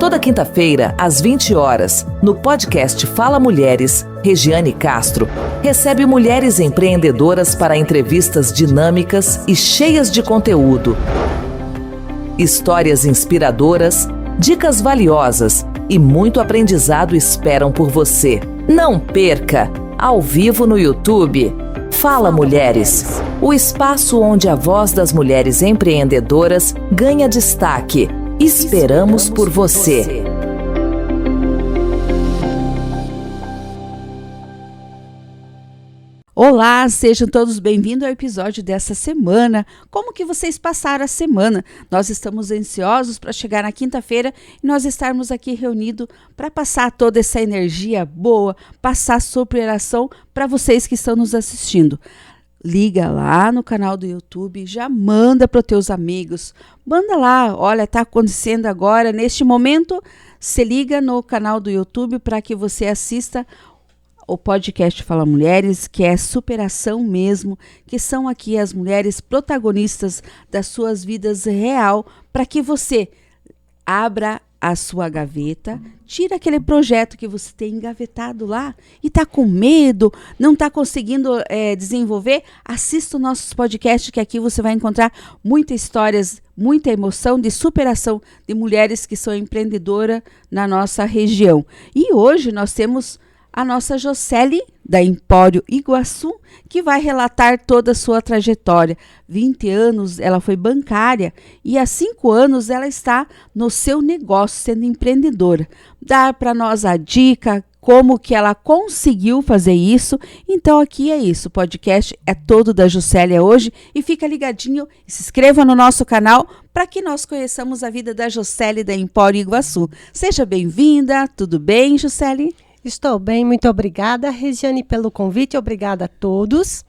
Toda quinta-feira, às 20 horas, no podcast Fala Mulheres, Regiane Castro recebe mulheres empreendedoras para entrevistas dinâmicas e cheias de conteúdo. Histórias inspiradoras, dicas valiosas e muito aprendizado esperam por você. Não perca! Ao vivo no YouTube, Fala Mulheres, o espaço onde a voz das mulheres empreendedoras ganha destaque. Esperamos por você. Olá, sejam todos bem-vindos ao episódio dessa semana. Como que vocês passaram a semana? Nós estamos ansiosos para chegar na quinta-feira e nós estarmos aqui reunidos para passar toda essa energia boa, passar superação para vocês que estão nos assistindo. Liga lá no canal do YouTube, já manda para os teus amigos, manda lá, olha, está acontecendo agora, neste momento, se liga no canal do YouTube para que você assista o podcast Fala Mulheres, que é superação mesmo, que são aqui as mulheres protagonistas das suas vidas real, para que você abra a sua gaveta, tira aquele projeto que você tem engavetado lá e está com medo, não está conseguindo desenvolver, assista os nossos podcasts, que aqui você vai encontrar muitas histórias, muita emoção de superação de mulheres que são empreendedoras na nossa região. E hoje nós temos a nossa Jocely, da Empório Iguaçu, que vai relatar toda a sua trajetória. 20 anos ela foi bancária e há 5 anos ela está no seu negócio, sendo empreendedora. Dá para nós a dica como que ela conseguiu fazer isso. Então aqui é isso, o podcast é todo da Jocely hoje e fica ligadinho, se inscreva no nosso canal para que nós conheçamos a vida da Jocely da Empório Iguaçu. Seja bem-vinda, tudo bem, Jocely? Estou bem, muito obrigada, Regiane, pelo convite, obrigada a todos.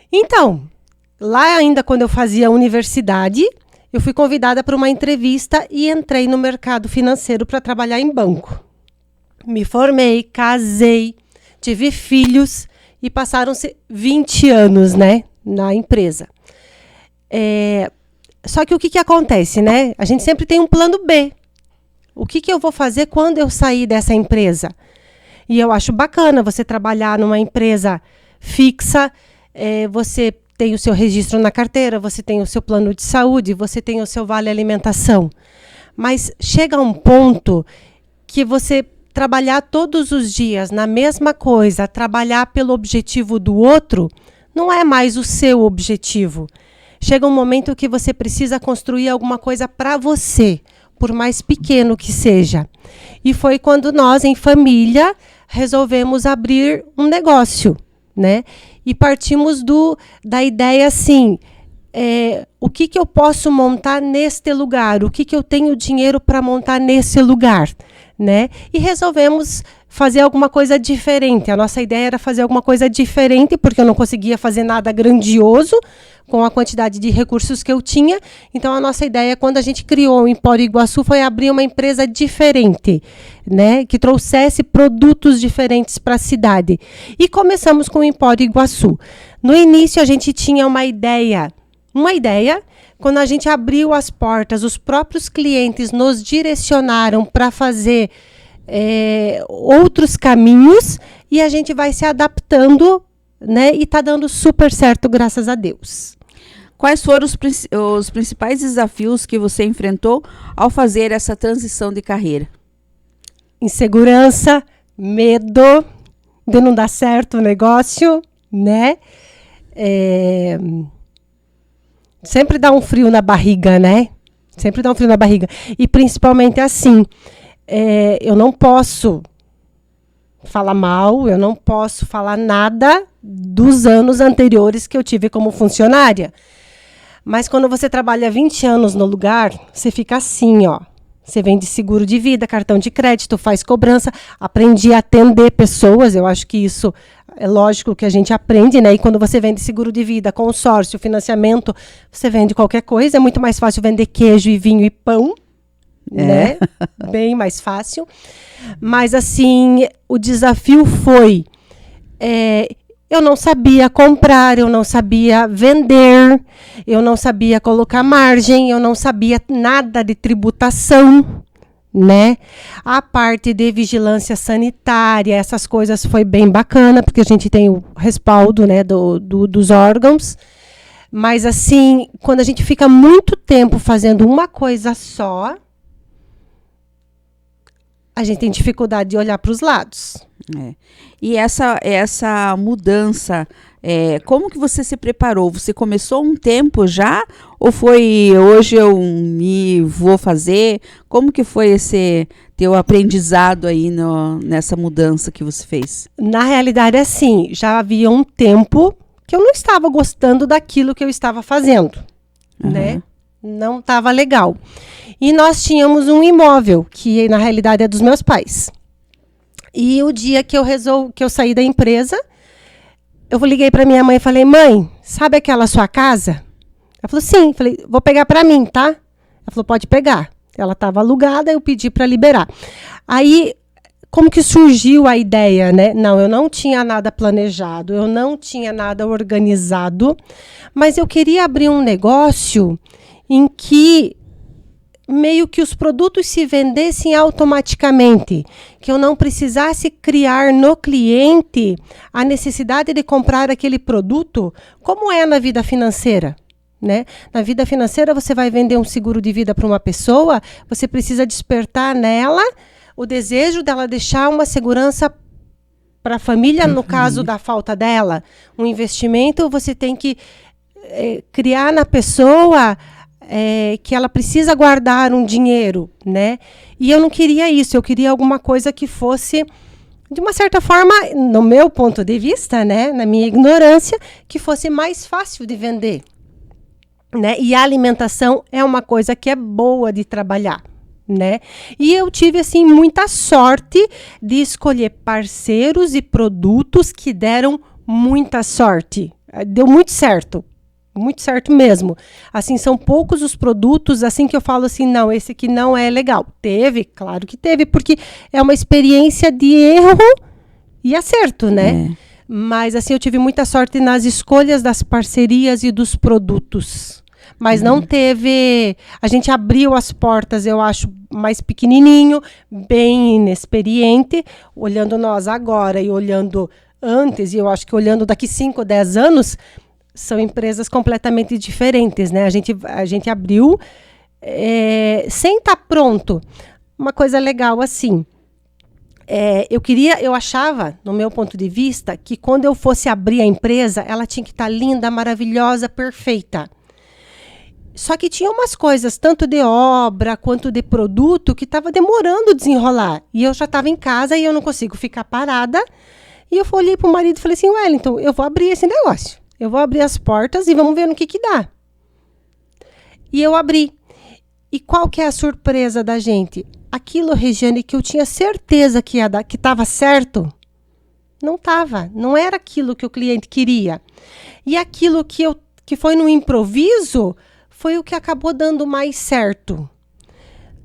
Então, lá ainda quando eu fazia universidade, eu fui convidada para uma entrevista e entrei no mercado financeiro para trabalhar em banco. Me formei, casei, tive filhos e passaram-se 20 anos, né, na empresa. Só que o que acontece, né? A gente sempre tem um plano B. O que eu vou fazer quando eu sair dessa empresa? E eu acho bacana você trabalhar numa empresa fixa, você tem o seu registro na carteira, você tem o seu plano de saúde, você tem o seu vale alimentação. Mas chega um ponto que você trabalhar todos os dias na mesma coisa, trabalhar pelo objetivo do outro, não é mais o seu objetivo. Chega um momento que você precisa construir alguma coisa para você, por mais pequeno que seja. E foi quando nós, em família, resolvemos abrir um negócio, né? E partimos da ideia assim, o que eu posso montar neste lugar? O que eu tenho dinheiro para montar nesse lugar? Né? E resolvemos fazer alguma coisa diferente. A nossa ideia era fazer alguma coisa diferente, porque eu não conseguia fazer nada grandioso com a quantidade de recursos que eu tinha. Então, a nossa ideia, quando a gente criou o Empório Iguaçu, foi abrir uma empresa diferente, né? Que trouxesse produtos diferentes para a cidade. E começamos com o Empório Iguaçu. No início, a gente tinha uma ideia. Quando a gente abriu as portas, os próprios clientes nos direcionaram para fazer outros caminhos e a gente vai se adaptando, né? E está dando super certo, graças a Deus. Quais foram os principais desafios que você enfrentou ao fazer essa transição de carreira? Insegurança, medo de não dar certo o negócio, né? Sempre dá um frio na barriga, né? Sempre dá um frio na barriga. E principalmente assim, eu não posso falar mal, eu não posso falar nada dos anos anteriores que eu tive como funcionária. Mas quando você trabalha 20 anos no lugar, você fica assim, ó. Você vende seguro de vida, cartão de crédito, faz cobrança. Aprendi a atender pessoas, eu acho que isso é lógico que a gente aprende, né? E quando você vende seguro de vida, consórcio, financiamento, você vende qualquer coisa. É muito mais fácil vender queijo e vinho e pão, né? Bem mais fácil. Mas, assim, o desafio foi... eu não sabia comprar, eu não sabia vender, eu não sabia colocar margem, eu não sabia nada de tributação, né? A parte de vigilância sanitária, essas coisas foi bem bacana, porque a gente tem o respaldo, né, dos órgãos. Mas, assim, quando a gente fica muito tempo fazendo uma coisa só, a gente tem dificuldade de olhar para os lados. E essa mudança, como que você se preparou? Você começou um tempo já? Ou foi hoje eu me vou fazer? Como que foi esse teu aprendizado aí nessa mudança que você fez? Na realidade, assim, já havia um tempo que eu não estava gostando daquilo que eu estava fazendo, né? Não estava legal. E nós tínhamos um imóvel, que na realidade é dos meus pais. E o dia que eu saí da empresa, eu liguei para minha mãe e falei: mãe, sabe aquela sua casa? Ela falou: sim. Falei: vou pegar para mim, tá? Ela falou: pode pegar. Ela estava alugada, eu pedi para liberar. Aí, como que surgiu a ideia, né? Não, eu não tinha nada planejado, eu não tinha nada organizado, mas eu queria abrir um negócio em que meio que os produtos se vendessem automaticamente, que eu não precisasse criar no cliente a necessidade de comprar aquele produto, como é na vida financeira, né? Na vida financeira, você vai vender um seguro de vida para uma pessoa, você precisa despertar nela o desejo dela deixar uma segurança para a família, no caso da falta dela. Um investimento, você tem que criar na pessoa que ela precisa guardar um dinheiro, né? E eu não queria isso, eu queria alguma coisa que fosse, de uma certa forma, no meu ponto de vista, né, na minha ignorância, que fosse mais fácil de vender, né? E a alimentação é uma coisa que é boa de trabalhar, né? E eu tive, assim, muita sorte de escolher parceiros e produtos que deram muita sorte. Deu muito certo. Muito certo mesmo. Assim, são poucos os produtos, assim, que eu falo assim, não, esse aqui não é legal. Teve, claro que teve, porque é uma experiência de erro e acerto, né? Mas, assim, eu tive muita sorte nas escolhas das parcerias e dos produtos. Mas não teve... A gente abriu as portas, eu acho, mais pequenininho, bem inexperiente. Olhando nós agora e olhando antes, e eu acho que olhando daqui 5, 10 anos... São empresas completamente diferentes, né? A gente abriu sem estar pronto. Uma coisa legal, assim, eu achava, no meu ponto de vista, que quando eu fosse abrir a empresa, ela tinha que estar linda, maravilhosa, perfeita. Só que tinha umas coisas, tanto de obra quanto de produto, que estava demorando a desenrolar. E eu já estava em casa e eu não consigo ficar parada. E eu olhei para o marido e falei assim: Wellington, eu vou abrir esse negócio. Eu vou abrir as portas e vamos ver no que dá. E eu abri. E qual que é a surpresa da gente? Aquilo, Regiane, que eu tinha certeza que estava certo, não estava. Não era aquilo que o cliente queria. E aquilo que foi no improviso foi o que acabou dando mais certo.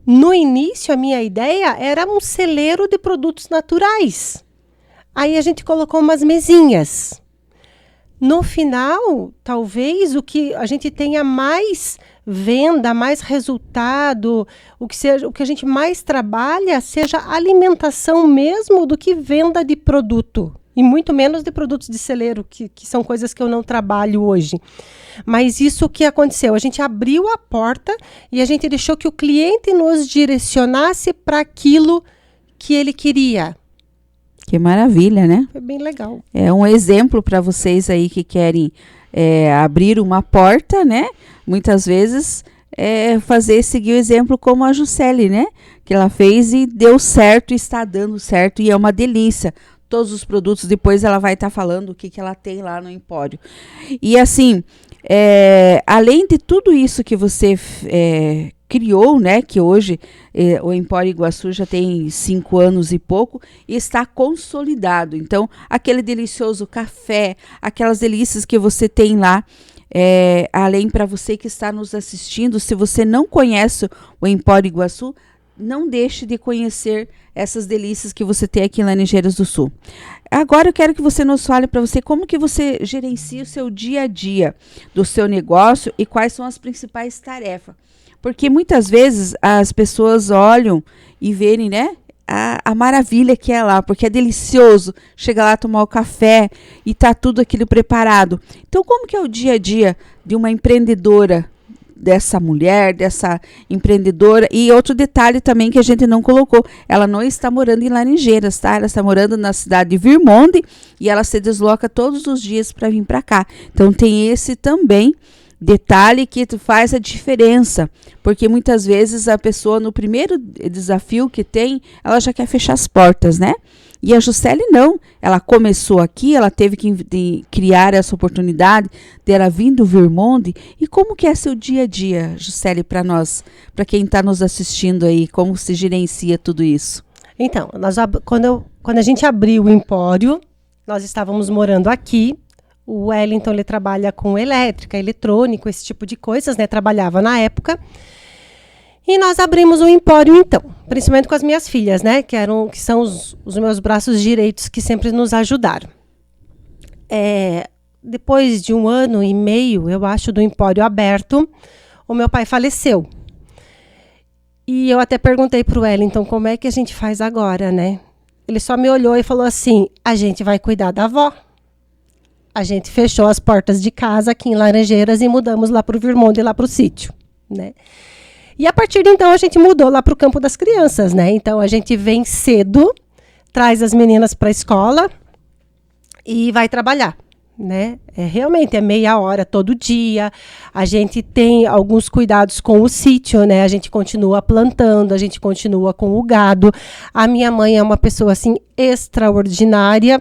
No início, a minha ideia era um celeiro de produtos naturais. Aí a gente colocou umas mesinhas. No final, talvez o que a gente tenha mais venda, mais resultado, o que a gente mais trabalha seja alimentação mesmo do que venda de produto. E muito menos de produtos de celeiro, que são coisas que eu não trabalho hoje. Mas isso que aconteceu, a gente abriu a porta e a gente deixou que o cliente nos direcionasse para aquilo que ele queria. Que maravilha, né? Foi bem legal. É um exemplo para vocês aí que querem abrir uma porta, né? Muitas vezes seguir o exemplo como a Juscelie, né? Que ela fez e deu certo, está dando certo e é uma delícia. Todos os produtos, depois ela vai estar falando o que ela tem lá no Empório. E assim, além de tudo isso que você criou, né, que hoje o Empório Iguaçu já tem 5 anos e pouco e está consolidado. Então, aquele delicioso café, aquelas delícias que você tem lá, além para você que está nos assistindo, se você não conhece o Empório Iguaçu, não deixe de conhecer essas delícias que você tem aqui em Laranjeiras do Sul. Agora eu quero que você nos fale para você como que você gerencia o seu dia a dia do seu negócio e quais são as principais tarefas. Porque muitas vezes as pessoas olham e verem, né, a maravilha que é lá, porque é delicioso chegar lá, tomar o café e tá tudo aquilo preparado. Então, como que é o dia a dia de uma empreendedora, dessa mulher, dessa empreendedora? E outro detalhe também que a gente não colocou, ela não está morando em Laranjeiras, tá? Ela está morando na cidade de Virmonte e ela se desloca todos os dias para vir para cá. Então, tem esse também detalhe que faz a diferença, porque muitas vezes a pessoa no primeiro desafio que tem, ela já quer fechar as portas, né? E a Juscelie não, ela começou aqui, ela teve que criar essa oportunidade dela vir do Virmonte. E como que é seu dia a dia, Juscelie, para nós, para quem está nos assistindo aí, como se gerencia tudo isso? Então, quando a gente abriu o Empório, nós estávamos morando aqui. O Wellington, ele trabalha com elétrica, eletrônico, esse tipo de coisas, né? Trabalhava na época. E nós abrimos o Empório, então. Principalmente com as minhas filhas, né? Que são os meus braços direitos que sempre nos ajudaram. Depois de 1 ano e meio, eu acho, do Empório aberto, o meu pai faleceu. E eu até perguntei para o Wellington, como é que a gente faz agora, né? Ele só me olhou e falou assim, a gente vai cuidar da avó. A gente fechou as portas de casa aqui em Laranjeiras e mudamos lá para o Virmonte, lá para o sítio, né? E a partir de então a gente mudou lá para o campo das crianças, né? Então a gente vem cedo, traz as meninas para a escola e vai trabalhar, né? Realmente é meia hora todo dia. A gente tem alguns cuidados com o sítio, né? A gente continua plantando, a gente continua com o gado. A minha mãe é uma pessoa assim extraordinária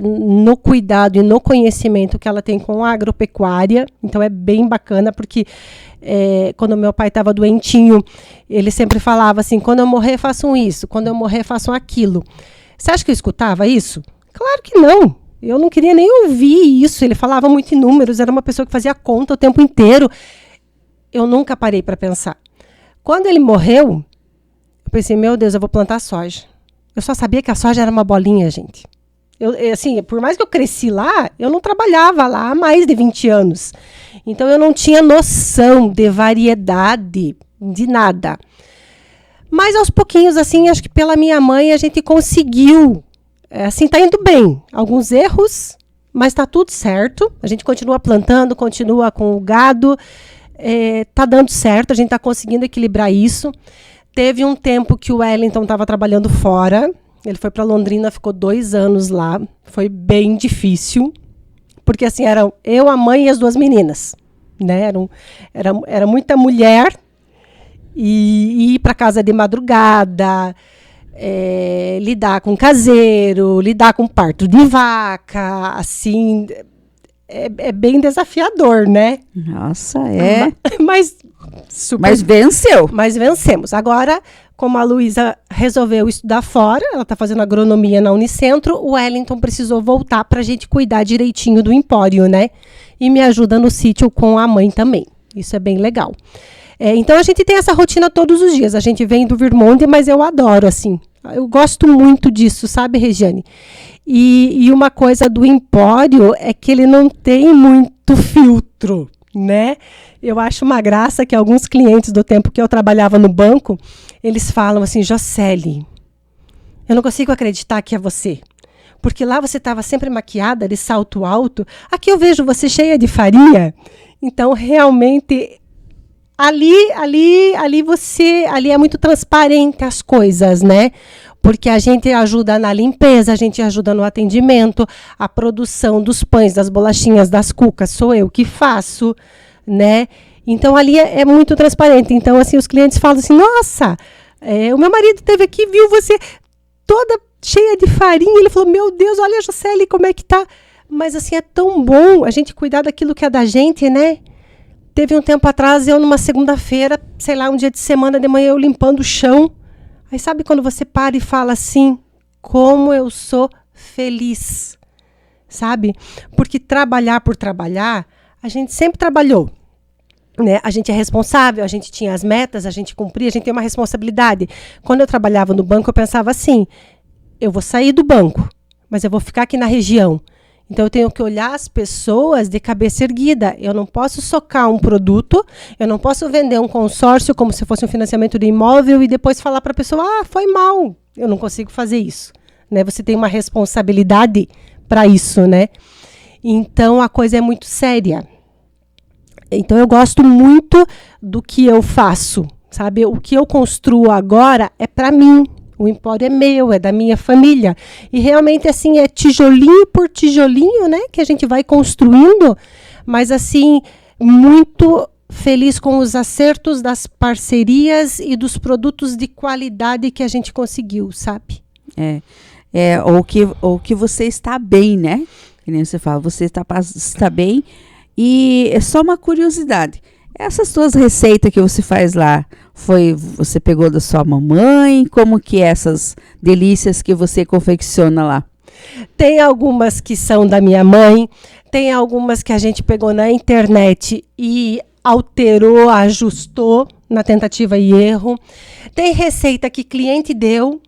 no cuidado e no conhecimento que ela tem com a agropecuária. Então é bem bacana porque quando meu pai estava doentinho, ele sempre falava assim, quando eu morrer façam isso, quando eu morrer façam aquilo. Você acha que eu escutava isso? Claro que não. Eu não queria nem ouvir isso. Ele falava muito em números, era uma pessoa que fazia conta o tempo inteiro. Eu nunca parei para pensar. Quando ele morreu, eu pensei, meu Deus, eu vou plantar soja. Eu só sabia que a soja era uma bolinha, gente. Assim, por mais que eu cresci lá, eu não trabalhava lá há mais de 20 anos. Então, eu não tinha noção de variedade, de nada. Mas, aos pouquinhos, assim, acho que pela minha mãe, a gente conseguiu. Assim, tá indo bem. Alguns erros, mas tá tudo certo. A gente continua plantando, continua com o gado. Tá dando certo, a gente tá conseguindo equilibrar isso. Teve um tempo que o Wellington estava trabalhando fora. Ele foi para Londrina, ficou 2 anos lá. Foi bem difícil. Porque, assim, eram eu, a mãe e as 2 meninas. Né? Era muita mulher. E ir para casa de madrugada... lidar com caseiro, lidar com parto de vaca, assim, é bem desafiador, né? Nossa, Mas venceu. Mas vencemos. Agora, como a Luísa resolveu estudar fora, ela está fazendo agronomia na Unicentro, o Wellington precisou voltar para a gente cuidar direitinho do Empório, né? E me ajuda no sítio com a mãe também. Isso é bem legal. Então, a gente tem essa rotina todos os dias. A gente vem do Virmonte, mas eu adoro, assim. Eu gosto muito disso, sabe, Regiane? E uma coisa do Empório é que ele não tem muito filtro, né? Eu acho uma graça que alguns clientes do tempo que eu trabalhava no banco, eles falam assim, Juscelie, eu não consigo acreditar que é você. Porque lá você estava sempre maquiada, de salto alto. Aqui eu vejo você cheia de farinha. Então, realmente... Ali é muito transparente as coisas, né? Porque a gente ajuda na limpeza, a gente ajuda no atendimento, a produção dos pães, das bolachinhas, das cucas, sou eu que faço, né? Então, ali é muito transparente. Então, assim, os clientes falam assim, nossa, o meu marido esteve aqui, viu você toda cheia de farinha. Ele falou, meu Deus, olha a Juscelie, como é que tá? Mas, assim, é tão bom a gente cuidar daquilo que é da gente, né? Teve um tempo atrás, eu numa segunda-feira, sei lá, um dia de semana de manhã, eu limpando o chão. Aí sabe quando você para e fala assim, como eu sou feliz, sabe? Porque trabalhar por trabalhar, a gente sempre trabalhou, né? A gente é responsável, a gente tinha as metas, a gente cumpria, a gente tem uma responsabilidade. Quando eu trabalhava no banco, eu pensava assim, eu vou sair do banco, mas eu vou ficar aqui na região. Então, eu tenho que olhar as pessoas de cabeça erguida. Eu não posso socar um produto, eu não posso vender um consórcio como se fosse um financiamento de imóvel e depois falar para a pessoa, foi mal. Eu não consigo fazer isso. Né? Você tem uma responsabilidade para isso, né? Então, a coisa é muito séria. Então, eu gosto muito do que eu faço, sabe? O que eu construo agora é para mim. O empório é meu, é da minha família. E realmente, assim, é tijolinho por tijolinho, né? Que a gente vai construindo. Mas, assim, muito feliz com os acertos das parcerias e dos produtos de qualidade que a gente conseguiu, sabe? Ou que você está bem, né? Que nem você fala, você está bem. E é só uma curiosidade. Essas suas receitas que você faz lá, você pegou da sua mamãe? Como que é essas delícias que você confecciona lá? Tem algumas que são da minha mãe, tem algumas que a gente pegou na internet e alterou, ajustou na tentativa e erro. Tem receita que cliente deu,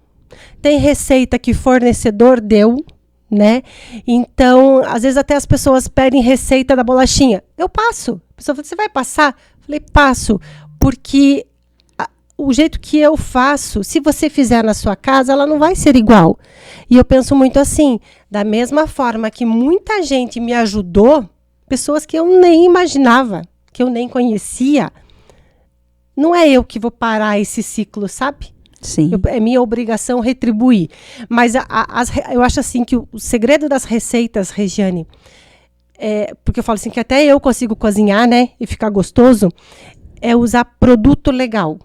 tem receita que fornecedor deu, né? Então, às vezes até as pessoas pedem receita da bolachinha. Eu passo. A pessoa fala, você vai passar? Eu falei, passo. Porque o jeito que eu faço, se você fizer na sua casa, ela não vai ser igual. E eu penso muito assim, da mesma forma que muita gente me ajudou, pessoas que eu nem imaginava, que eu nem conhecia, não é eu que vou parar esse ciclo, sabe? Sim. É minha obrigação retribuir. Mas eu acho assim que o segredo das receitas, Regiane, porque eu falo assim que até eu consigo cozinhar, né? E ficar gostoso, é usar produto legal.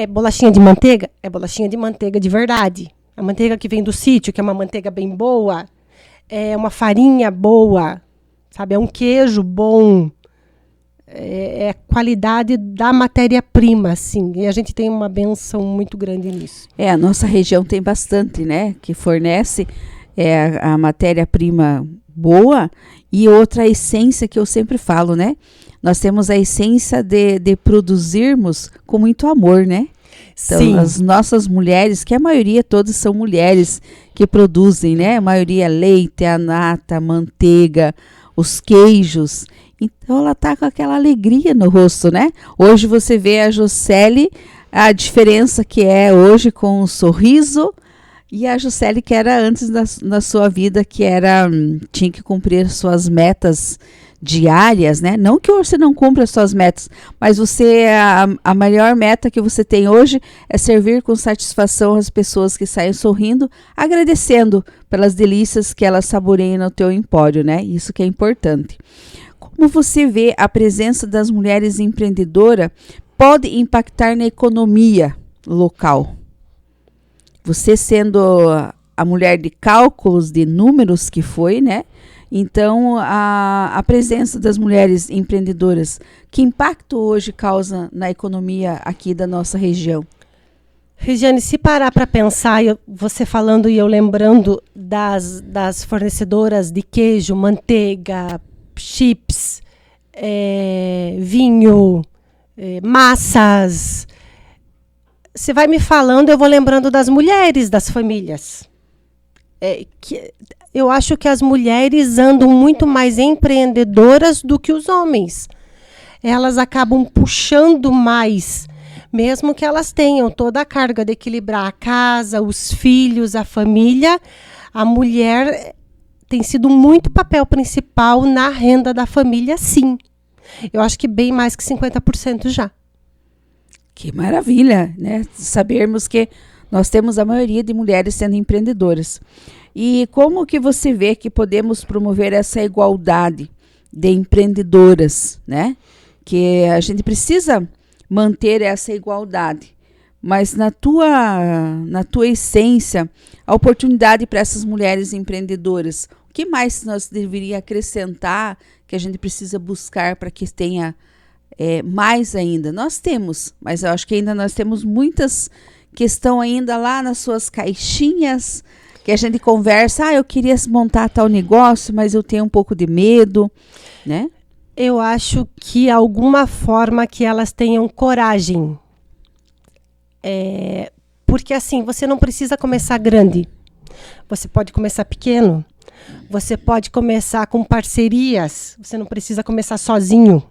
Bolachinha de manteiga? É bolachinha de manteiga de verdade. A manteiga que vem do sítio, que é uma manteiga bem boa. É uma farinha boa. Sabe? É um queijo bom. É a qualidade da matéria-prima, assim. E a gente tem uma benção muito grande nisso. A nossa região tem bastante, né? Que fornece a matéria-prima boa e outra essência que eu sempre falo, né? Nós temos a essência de produzirmos com muito amor, né? Então, sim. As nossas mulheres, que a maioria todas são mulheres que produzem, né? A maioria leite, a nata, a manteiga, os queijos. Então, ela tá com aquela alegria no rosto, né? Hoje você vê a Jocely, a diferença que é hoje com o sorriso e a Jocely que era antes na sua vida, que tinha que cumprir suas metas diárias, né? Não que você não cumpra as suas metas, mas a maior meta que você tem hoje é servir com satisfação as pessoas que saem sorrindo, agradecendo pelas delícias que elas saboreiam no teu empório, né? Isso que é importante. Como você vê a presença das mulheres empreendedoras pode impactar na economia local? Você sendo a mulher de cálculos, de números que foi, né? Então, a presença das mulheres empreendedoras, que impacto hoje causa na economia aqui da nossa região? Regiane, se parar para pensar, você falando e eu lembrando das fornecedoras de queijo, manteiga, chips, vinho, massas. Você vai me falando, eu vou lembrando das mulheres das famílias. Eu acho que as mulheres andam muito mais empreendedoras do que os homens. Elas acabam puxando mais, mesmo que elas tenham toda a carga de equilibrar a casa, os filhos, a família. A mulher tem sido muito papel principal na renda da família, sim. Eu acho que bem mais que 50% já. Que maravilha, né? Sabermos que nós temos a maioria de mulheres sendo empreendedoras. E como que você vê que podemos promover essa igualdade de empreendedoras, né? Que a gente precisa manter essa igualdade. Mas na tua essência, a oportunidade para essas mulheres empreendedoras, o que mais nós deveríamos acrescentar que a gente precisa buscar para que tenha mais ainda? Nós temos, mas eu acho que ainda nós temos muitas que estão ainda lá nas suas caixinhas, que a gente conversa, eu queria montar tal negócio, mas eu tenho um pouco de medo, né? Eu acho que alguma forma que elas tenham coragem. Porque assim, você não precisa começar grande. Você pode começar pequeno. Você pode começar com parcerias, você não precisa começar sozinho,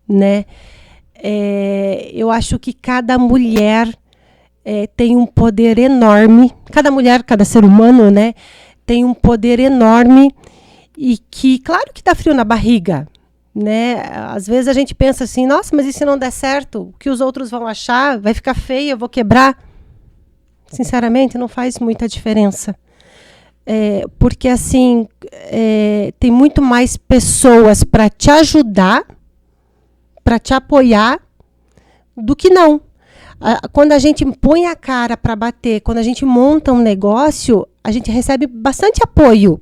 né? Eu acho que cada mulher tem um poder enorme, cada mulher, cada ser humano, né? Tem um poder enorme e que, claro que dá frio na barriga, né? Às vezes a gente pensa assim, nossa, mas e se não der certo? O que os outros vão achar? Vai ficar feio, eu vou quebrar? Sinceramente, não faz muita diferença. Porque, assim, tem muito mais pessoas para te ajudar, para te apoiar, do que não. Quando a gente põe a cara para bater, quando a gente monta um negócio, a gente recebe bastante apoio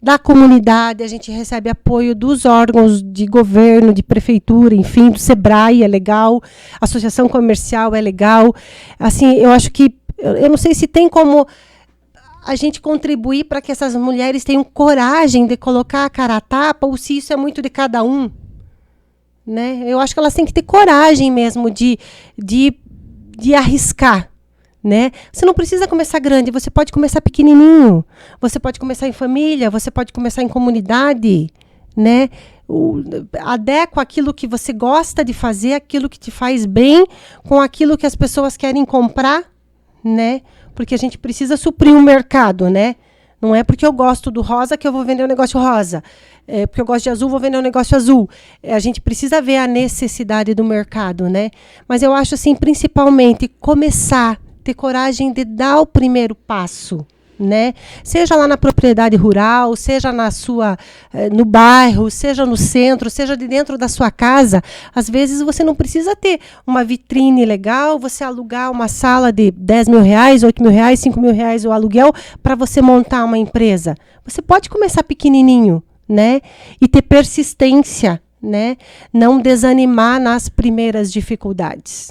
da comunidade, a gente recebe apoio dos órgãos de governo, de prefeitura, enfim, do Sebrae é legal, associação comercial é legal. Assim, eu acho que, eu não sei se tem como a gente contribuir para que essas mulheres tenham coragem de colocar a cara a tapa, ou se isso é muito de cada um, né? Eu acho que elas têm que ter coragem mesmo de arriscar, né? Você não precisa começar grande, você pode começar pequenininho, você pode começar em família, você pode começar em comunidade, né? Adequa aquilo que você gosta de fazer, aquilo que te faz bem, com aquilo que as pessoas querem comprar, né? Porque a gente precisa suprir um mercado, né? Não é porque eu gosto do rosa que eu vou vender um negócio rosa. Porque eu gosto de azul, vou vender um negócio azul. A gente precisa ver a necessidade do mercado, né? Mas eu acho, assim, principalmente, começar, ter coragem de dar o primeiro passo, né? Seja lá na propriedade rural, seja no bairro, seja no centro, seja de dentro da sua casa. Às vezes você não precisa ter uma vitrine legal, você alugar uma sala de 10 mil reais, 8 mil reais, 5 mil reais o aluguel para você montar uma empresa. Você pode começar pequenininho, né? E ter persistência, né? Não desanimar nas primeiras dificuldades.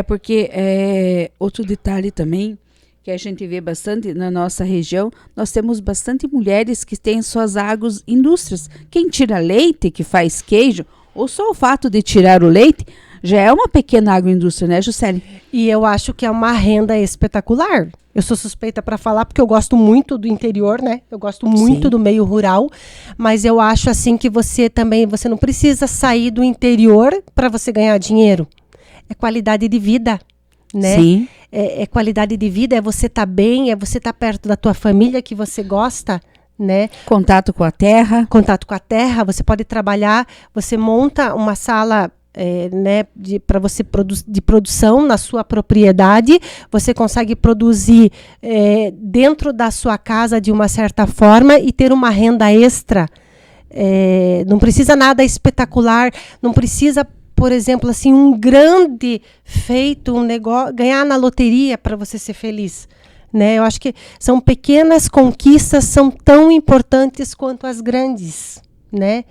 Porque outro detalhe também, que a gente vê bastante na nossa região, nós temos bastante mulheres que têm suas agroindústrias. Quem tira leite, que faz queijo, ou só o fato de tirar o leite, já é uma pequena agroindústria, né, Juscelia? E eu acho que é uma renda espetacular. Eu sou suspeita para falar, porque eu gosto muito do interior, né? Eu gosto muito do meio rural, mas eu acho assim que você não precisa sair do interior para você ganhar dinheiro. É qualidade de vida, né? Sim. É qualidade de vida, é você estar bem, é você estar perto da tua família que você gosta, né? Contato com a terra. Contato com a terra, você pode trabalhar, você monta uma sala né, para você de produção na sua propriedade, você consegue produzir dentro da sua casa de uma certa forma e ter uma renda extra. Não precisa nada espetacular, não precisa, por exemplo, assim, um grande feito, um negócio, ganhar na loteria para você ser feliz, né? Eu acho que são pequenas conquistas, são tão importantes quanto as grandes, né?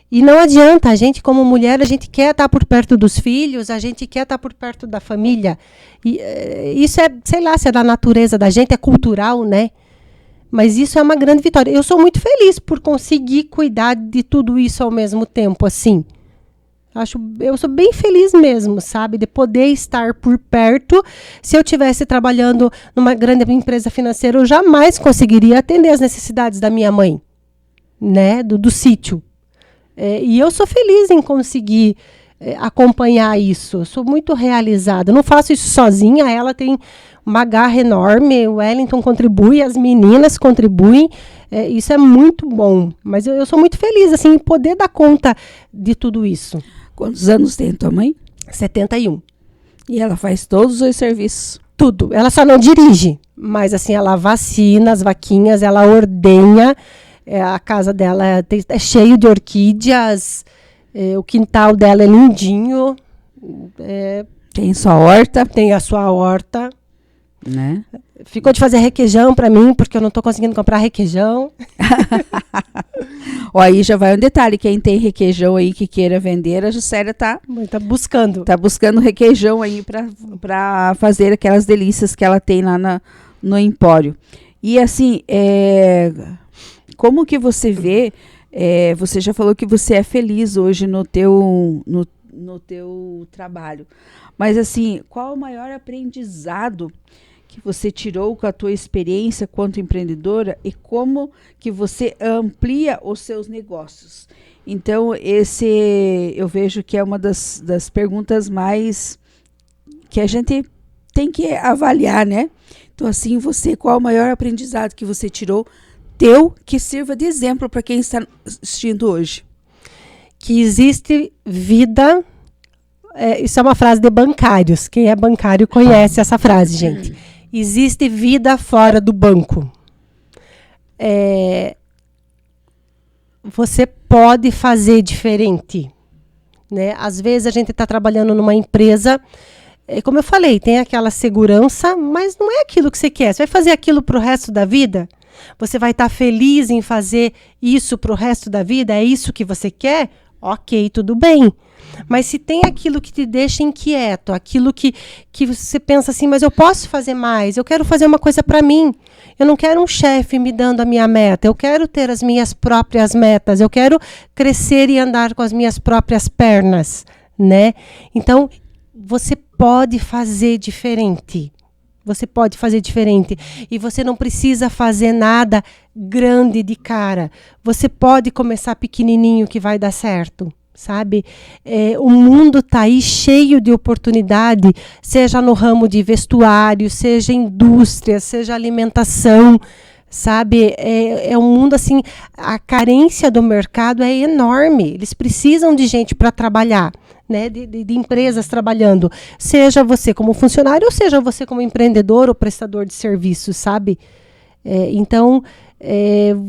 E não adianta, a gente como mulher, a gente quer estar por perto dos filhos, a gente quer estar por perto da família. E isso sei lá, se é da natureza da gente, é cultural, né? Mas isso é uma grande vitória. Eu sou muito feliz por conseguir cuidar de tudo isso ao mesmo tempo, assim. Eu sou bem feliz mesmo, sabe? De poder estar por perto. Se eu estivesse trabalhando numa grande empresa financeira, eu jamais conseguiria atender as necessidades da minha mãe, né? Do sítio. E eu sou feliz em conseguir acompanhar isso. Eu sou muito realizada. Eu não faço isso sozinha. Ela tem uma garra enorme. O Wellington contribui, as meninas contribuem. Isso é muito bom. Mas eu sou muito feliz assim, em poder dar conta de tudo isso. Quantos anos tem a tua mãe? 71. E ela faz todos os serviços? Tudo. Ela só não dirige. Mas assim, ela vacina as vaquinhas, ela ordenha. A casa dela é cheio de orquídeas. O quintal dela é lindinho. Tem sua horta? Tem a sua horta. Né? Ficou de fazer requeijão para mim, porque eu não estou conseguindo comprar requeijão. Aí já vai um detalhe, quem tem requeijão aí que queira vender, a Juscelia tá buscando. Tá buscando requeijão aí para fazer aquelas delícias que ela tem lá no empório. E assim, como que você vê, você já falou que você é feliz hoje no teu trabalho, mas assim, qual o maior aprendizado que você tirou com a tua experiência quanto empreendedora e como que você amplia os seus negócios. Então, eu vejo que é uma das perguntas mais que a gente tem que avaliar, né? Então, assim, qual o maior aprendizado que você tirou que sirva de exemplo para quem está assistindo hoje? Que existe vida... isso é uma frase de bancários. Quem é bancário conhece essa frase, gente. Existe vida fora do banco. Você pode fazer diferente, né? Às vezes a gente está trabalhando numa empresa, como eu falei, tem aquela segurança, mas não é aquilo que você quer. Você vai fazer aquilo para o resto da vida? Você vai estar feliz em fazer isso para o resto da vida? É isso que você quer? Ok, tudo bem. Mas se tem aquilo que te deixa inquieto, aquilo que você pensa assim, mas eu posso fazer mais, eu quero fazer uma coisa para mim. Eu não quero um chefe me dando a minha meta, eu quero ter as minhas próprias metas, eu quero crescer e andar com as minhas próprias pernas, né? Então, você pode fazer diferente. Você pode fazer diferente. E você não precisa fazer nada grande de cara. Você pode começar pequenininho que vai dar certo. Sabe? O mundo está aí cheio de oportunidade, seja no ramo de vestuário, seja indústria, seja alimentação, sabe? É um mundo assim, a carência do mercado é enorme, eles precisam de gente para trabalhar, né? De empresas trabalhando, seja você como funcionário ou seja você como empreendedor ou prestador de serviços, sabe? Então,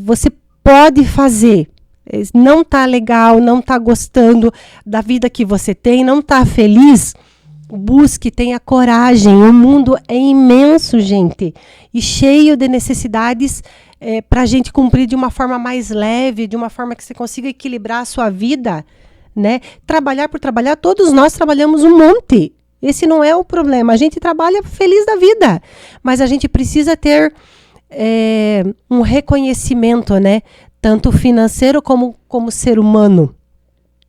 você pode fazer. Não está legal, não está gostando da vida que você tem, não está feliz, busque, tenha coragem. O mundo é imenso, gente, e cheio de necessidades para a gente cumprir de uma forma mais leve, de uma forma que você consiga equilibrar a sua vida, né? Trabalhar por trabalhar, todos nós trabalhamos um monte. Esse não é o problema. A gente trabalha feliz da vida, mas a gente precisa ter um reconhecimento, né? Tanto financeiro como ser humano,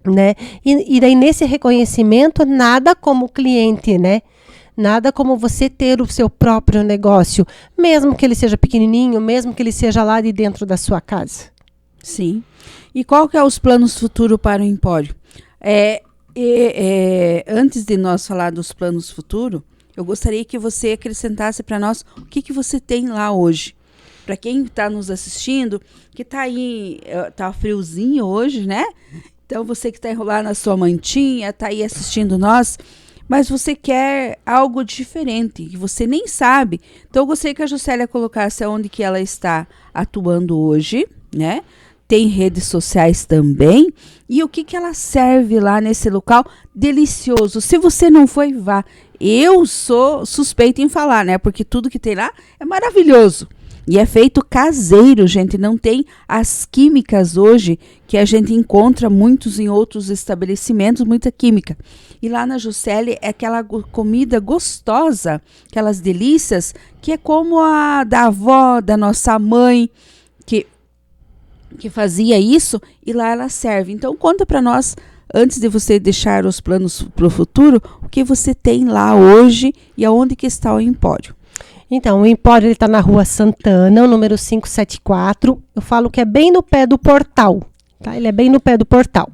né? E daí nesse reconhecimento, nada como cliente, né? Nada como você ter o seu próprio negócio, mesmo que ele seja pequenininho, mesmo que ele seja lá de dentro da sua casa. Sim. E qual que é os planos futuros para o Empório? Antes de nós falar dos planos futuros, eu gostaria que você acrescentasse para nós o que você tem lá hoje. Para quem está nos assistindo, que está aí, está friozinho hoje, né? Então, você que está enrolado na sua mantinha, está aí assistindo nós, mas você quer algo diferente, que você nem sabe. Então, eu gostaria que a Juscelia colocasse onde que ela está atuando hoje, né? Tem redes sociais também. E o que ela serve lá nesse local delicioso. Se você não foi, vá. Eu sou suspeita em falar, né? Porque tudo que tem lá é maravilhoso. E é feito caseiro, gente, não tem as químicas hoje que a gente encontra muitos em outros estabelecimentos, muita química. E lá na Juscelia é aquela comida gostosa, aquelas delícias, que é como a da avó, da nossa mãe, que fazia isso, e lá ela serve. Então conta para nós, antes de você deixar os planos para o futuro, o que você tem lá hoje e aonde que está o Empório. Então, o Empório está na Rua Santana, o número 574. Eu falo que é bem no pé do portal. Tá? Ele é bem no pé do portal.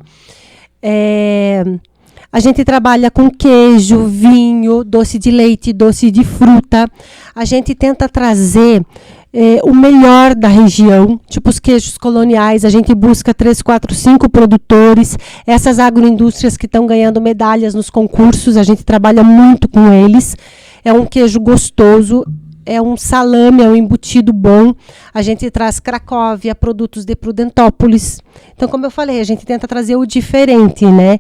A gente trabalha com queijo, vinho, doce de leite, doce de fruta. A gente tenta trazer o melhor da região, tipo os queijos coloniais. A gente busca 3, 4, 5 produtores. Essas agroindústrias que estão ganhando medalhas nos concursos, a gente trabalha muito com eles. É um queijo gostoso. É um salame, é um embutido bom. A gente traz Cracóvia, produtos de Prudentópolis. Então, como eu falei, a gente tenta trazer o diferente, né?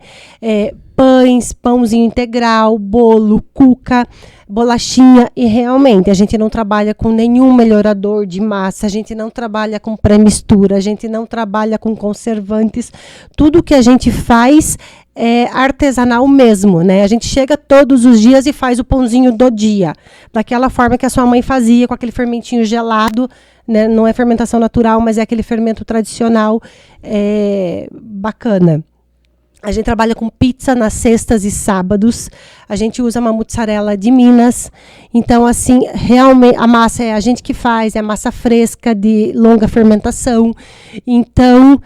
Pães, pãozinho integral, bolo, cuca, bolachinha. E realmente, a gente não trabalha com nenhum melhorador de massa, a gente não trabalha com pré-mistura, a gente não trabalha com conservantes. Tudo que a gente faz é artesanal mesmo, né? A gente chega todos os dias e faz o pãozinho do dia, daquela forma que a sua mãe fazia, com aquele fermentinho gelado, né? Não é fermentação natural, mas é aquele fermento tradicional bacana. A gente trabalha com pizza nas sextas e sábados. A gente usa uma mussarela de Minas. Então, assim, realmente, a massa é a gente que faz, é massa fresca, de longa fermentação. Então,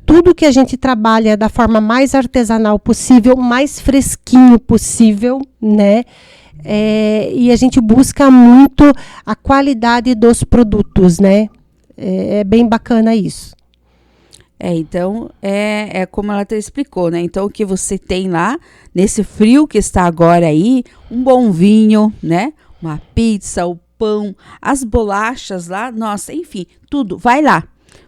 tudo que a gente trabalha é da forma mais artesanal possível, mais fresquinho possível, né? E a gente busca muito a qualidade dos produtos, né? É bem bacana isso. Então, é como ela até explicou, né? Então, o que você tem lá, nesse frio que está agora aí, um bom vinho, né? Uma pizza, o pão, as bolachas lá, nossa, enfim, tudo. Vai lá.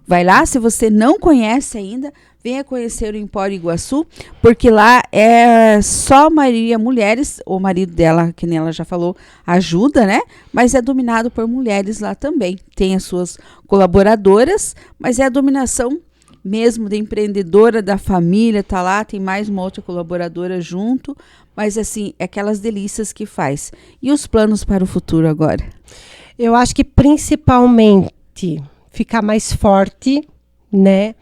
Vai lá, se você não conhece ainda, venha conhecer o Empório Iguaçu, porque lá é só maioria mulheres, o marido dela, que nem ela já falou, ajuda, né? Mas é dominado por mulheres lá também. Tem as suas colaboradoras, mas é a dominação mesmo da empreendedora, da família, tá lá, tem mais uma outra colaboradora junto, mas assim, é aquelas delícias que faz. E os planos para o futuro agora? Eu acho que principalmente ficar mais forte, né?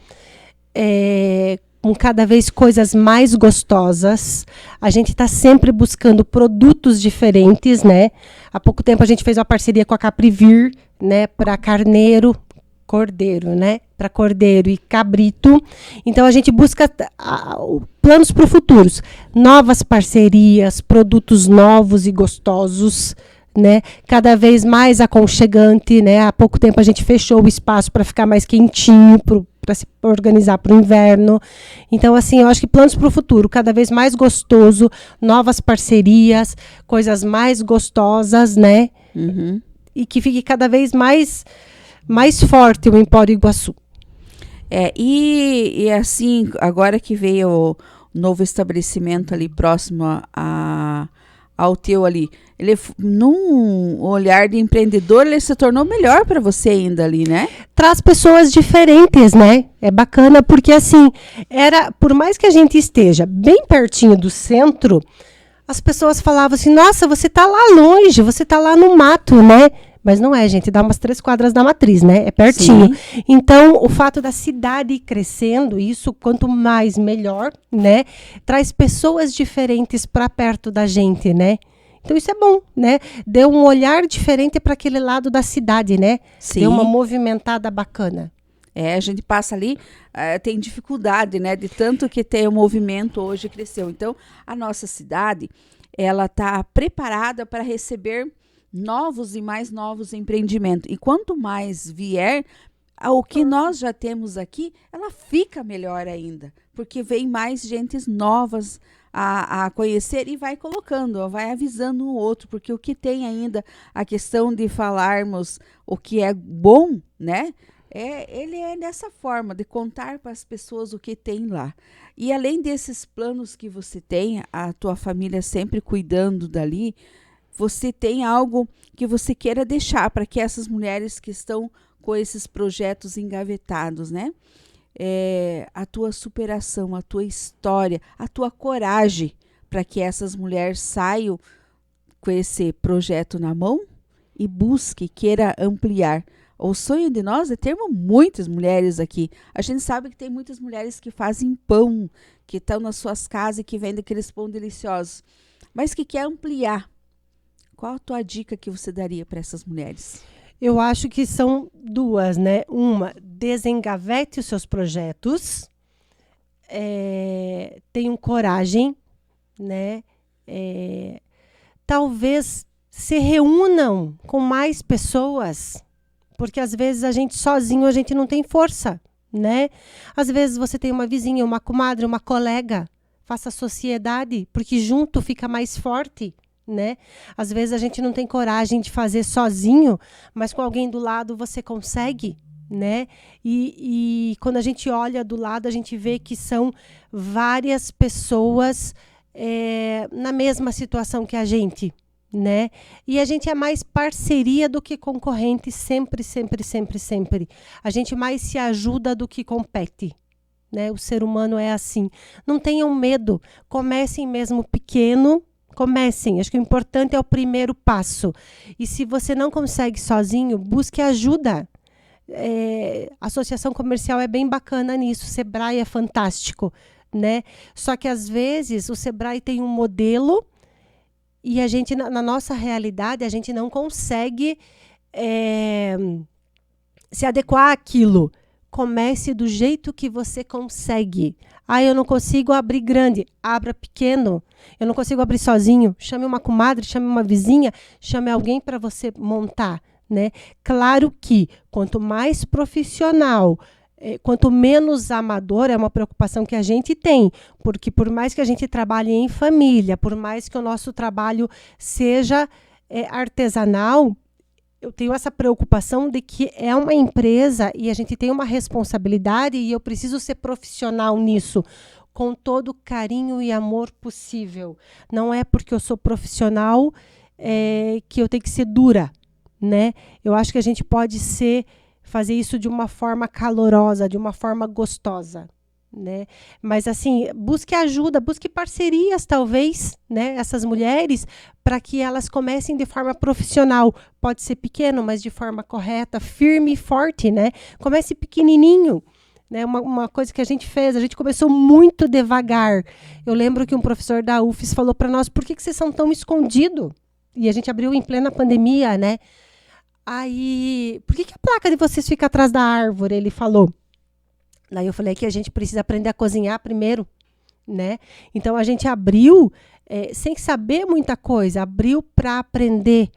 Com cada vez coisas mais gostosas. A gente está sempre buscando produtos diferentes, né? Há pouco tempo a gente fez uma parceria com a Caprivir, né? Para cordeiro, né? Para cordeiro e cabrito. Então a gente busca planos para o futuro, novas parcerias, produtos novos e gostosos, né? Cada vez mais aconchegante, né? Há pouco tempo a gente fechou o espaço para ficar mais quentinho, para se organizar para o inverno. Então, assim, eu acho que planos para o futuro, cada vez mais gostoso, novas parcerias, coisas mais gostosas, né? Uhum. E que fique cada vez mais forte o Empório Iguaçu. E assim, agora que veio o novo estabelecimento ali próximo ao teu ali, ele, num olhar de empreendedor, ele se tornou melhor para você ainda ali, né? Traz pessoas diferentes, né? É bacana porque, assim, por mais que a gente esteja bem pertinho do centro, as pessoas falavam assim, nossa, você tá lá longe, você tá lá no mato, né? Mas não é, gente, dá umas 3 quadras da Matriz, né? É pertinho. Sim. Então, o fato da cidade ir crescendo, isso quanto mais melhor, né? Traz pessoas diferentes para perto da gente, né? Então, isso é bom, né? Deu um olhar diferente para aquele lado da cidade, né? Sim. Deu uma movimentada bacana. A gente passa ali, tem dificuldade, né? De tanto que tem o movimento hoje cresceu. Então, a nossa cidade, ela está preparada para receber novos e mais novos empreendimentos. E quanto mais vier, o que nós já temos aqui, ela fica melhor ainda. Porque vem mais gentes novas a conhecer e vai colocando, vai avisando um outro. Porque o que tem ainda, a questão de falarmos o que é bom, né? Ele é dessa forma, de contar para as pessoas o que tem lá. E além desses planos que você tem, a tua família sempre cuidando dali, você tem algo que você queira deixar para que essas mulheres que estão com esses projetos engavetados, né? A tua superação, a tua história, a tua coragem para que essas mulheres saiam com esse projeto na mão e busque, queira ampliar. O sonho de nós é termos muitas mulheres aqui. A gente sabe que tem muitas mulheres que fazem pão, que estão nas suas casas e que vendem aqueles pão deliciosos, mas que quer ampliar. Qual a tua dica que você daria para essas mulheres? Eu acho que são 2, né? Uma, desengavete os seus projetos, tenham coragem, né? Talvez se reúnam com mais pessoas, porque às vezes a gente sozinho, a gente não tem força, né? Às vezes você tem uma vizinha, uma comadre, uma colega, faça sociedade, porque junto fica mais forte. Né? Às vezes a gente não tem coragem de fazer sozinho, mas com alguém do lado você consegue, né? E quando a gente olha do lado, a gente vê que são várias pessoas na mesma situação que a gente, né? E a gente é mais parceria do que concorrente, sempre, sempre, sempre, sempre. A gente mais se ajuda do que compete. Né? O ser humano é assim. Não tenham medo, comecem mesmo pequeno. Comecem, acho que o importante é o primeiro passo. E se você não consegue sozinho, busque ajuda. A associação comercial é bem bacana nisso, o Sebrae é fantástico. né? Só que às vezes o Sebrae tem um modelo e a gente, na nossa realidade, a gente não consegue se adequar àquilo. Comece do jeito que você consegue. Eu não consigo abrir grande, abra pequeno. Eu não consigo abrir sozinho, chame uma comadre, chame uma vizinha, chame alguém para você montar, né? Claro que quanto mais profissional, quanto menos amador, é uma preocupação que a gente tem, porque por mais que a gente trabalhe em família, por mais que o nosso trabalho seja artesanal, eu tenho essa preocupação de que é uma empresa e a gente tem uma responsabilidade e eu preciso ser profissional nisso, com todo o carinho e amor possível. Não é porque eu sou profissional que eu tenho que ser dura, né? Eu acho que a gente pode fazer isso de uma forma calorosa, de uma forma gostosa, né? Mas assim, busque ajuda, busque parcerias talvez, né? Essas mulheres, para que elas comecem de forma profissional. Pode ser pequeno, mas de forma correta, firme e forte, né? Comece pequenininho, né? Uma coisa que a gente fez, a gente começou muito devagar. Eu lembro que um professor da UFES falou para nós: por que vocês são tão escondidos? E a gente abriu em plena pandemia, né? Aí, por que a placa de vocês fica atrás da árvore? Ele falou. Daí eu falei que a gente precisa aprender a cozinhar primeiro, né? Então, a gente abriu sem saber muita coisa, abriu para aprender.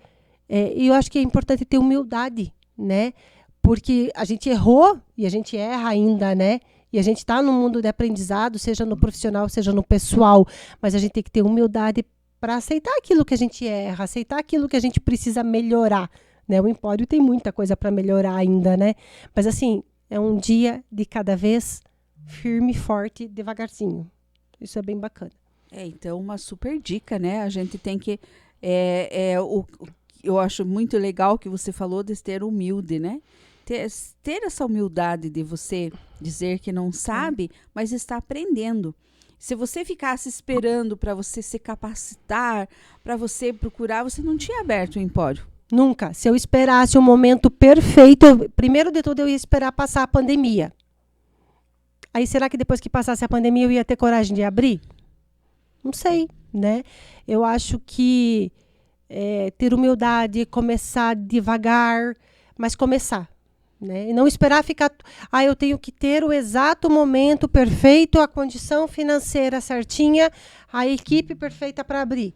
E eu acho que é importante ter humildade, né? Porque a gente errou e a gente erra ainda, né? E a gente está no mundo de aprendizado, seja no profissional, seja no pessoal. Mas a gente tem que ter humildade para aceitar aquilo que a gente erra, aceitar aquilo que a gente precisa melhorar, né? O Empório tem muita coisa para melhorar ainda, né? Mas assim, é um dia de cada vez, firme, forte, devagarzinho. Isso é bem bacana. Então, uma super dica, né? A gente tem que... eu acho muito legal que você falou de ser humilde, né? Ter essa humildade de você dizer que não sabe, mas está aprendendo. Se você ficasse esperando para você se capacitar, para você procurar, você não tinha aberto o Empório. Nunca. Se eu esperasse o momento perfeito, primeiro de tudo eu ia esperar passar a pandemia. Aí será que depois que passasse a pandemia eu ia ter coragem de abrir? Não sei, né? Eu acho que ter humildade, começar devagar, mas começar, né? E não esperar ficar... eu tenho que ter o exato momento perfeito, a condição financeira certinha, a equipe perfeita para abrir.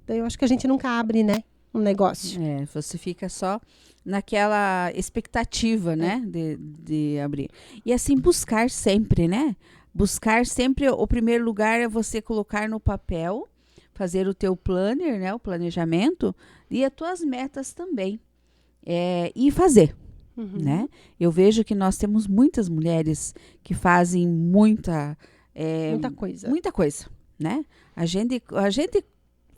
Daí eu acho que a gente nunca abre, né? Um negócio. Você fica só naquela expectativa, né? De abrir. E assim, buscar sempre, né? Buscar sempre, o primeiro lugar é você colocar no papel, fazer o teu planner, né? O planejamento, e as tuas metas também. E fazer, né? Eu vejo que nós temos muitas mulheres que fazem muita coisa. Muita coisa, né? A gente